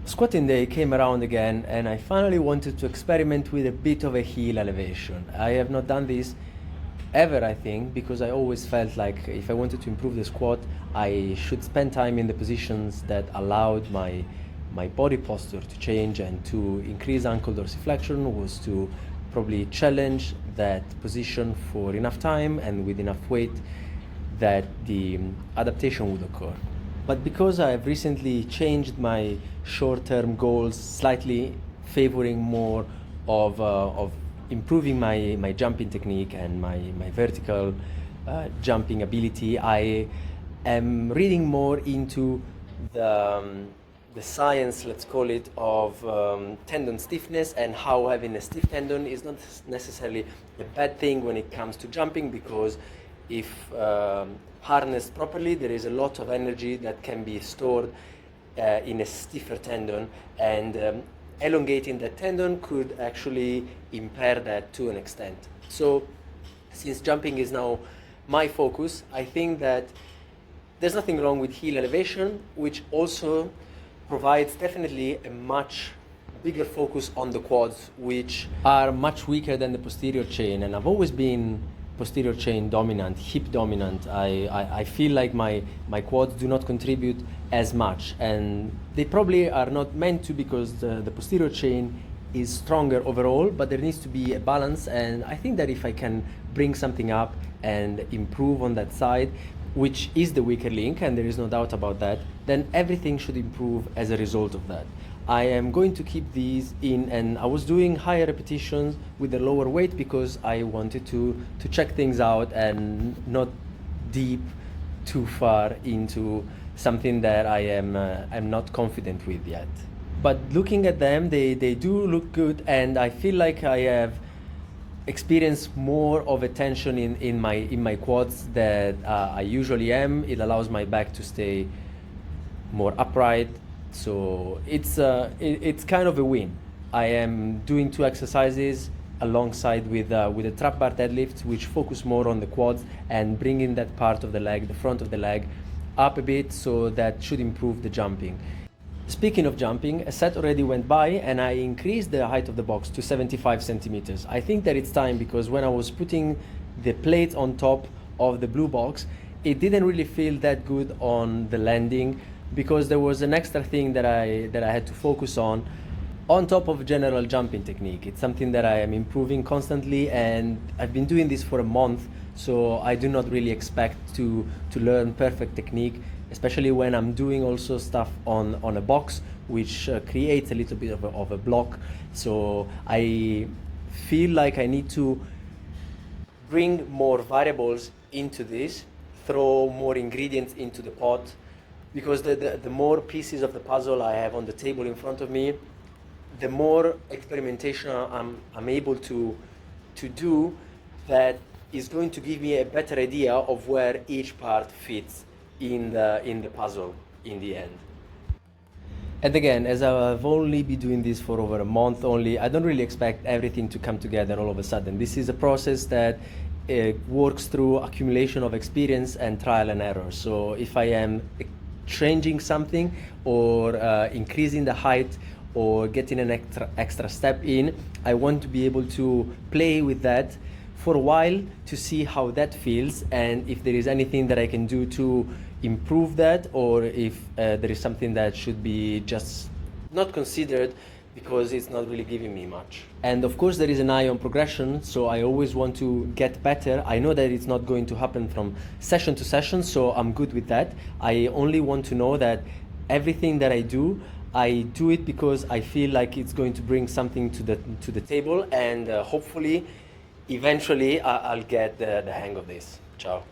Squatting day came around again, and I finally wanted to experiment with a bit of a heel elevation. I have not done this ever, I think, because I always felt like if I wanted to improve the squat, I should spend time in the positions that allowed my body posture to change, and to increase ankle dorsiflexion was to probably challenge that position for enough time and with enough weight that the adaptation would occur. But because I have recently changed my short-term goals slightly, favoring more of improving my jumping technique and my vertical jumping ability, I am reading more into the science, let's call it, of tendon stiffness, and how having a stiff tendon is not necessarily a bad thing when it comes to jumping, because if harnessed properly, there is a lot of energy that can be stored in a stiffer tendon, and elongating that tendon could actually impair that to an extent. So since jumping is now my focus, I think that there's nothing wrong with heel elevation, which also provides definitely a much bigger focus on the quads, which are much weaker than the posterior chain. And I've always been posterior chain dominant, hip dominant. I feel like my quads do not contribute as much, and they probably are not meant to, because the posterior chain is stronger overall, but there needs to be a balance. And I think that if I can bring something up and improve on that side, which is the weaker link, and there is no doubt about that, then everything should improve as a result of that. I am going to keep these in, and I was doing higher repetitions with a lower weight because I wanted to check things out and not deep too far into something that I am not confident with yet. But looking at them, they do look good, and I feel like I have experienced more of a tension in my quads that I usually am. It allows my back to stay more upright. So it's kind of a win. I am doing 2 exercises alongside with a trap bar deadlift, which focus more on the quads and bringing that part of the leg, the front of the leg, up a bit, so that should improve the jumping. Speaking of jumping, a set already went by, and I increased the height of the box to 75 centimeters. I think that it's time, because when I was putting the plate on top of the blue box, it didn't really feel that good on the landing, because there was an extra thing that I had to focus on top of general jumping technique. It's something that I am improving constantly, and I've been doing this for a month, so I do not really expect to learn perfect technique, especially when I'm doing also stuff on a box, which creates a little bit of a block. So I feel like I need to bring more variables into this, throw more ingredients into the pot, because the more pieces of the puzzle I have on the table in front of me, the more experimentation I'm able to do, that is going to give me a better idea of where each part fits in the puzzle in the end. And again, as I've only been doing this for over a month only, I don't really expect everything to come together all of a sudden. This is a process that works through accumulation of experience and trial and error. So if I am changing something, or increasing the height, or getting an extra step in, I want to be able to play with that for a while to see how that feels, and if there is anything that I can do to improve that, or if there is something that should be just not considered because it's not really giving me much. And of course there is an eye on progression, so I always want to get better. I know that it's not going to happen from session to session, so I'm good with that. I only want to know that everything that I do it because I feel like it's going to bring something to the table, and hopefully eventually I'll get the hang of this. Ciao.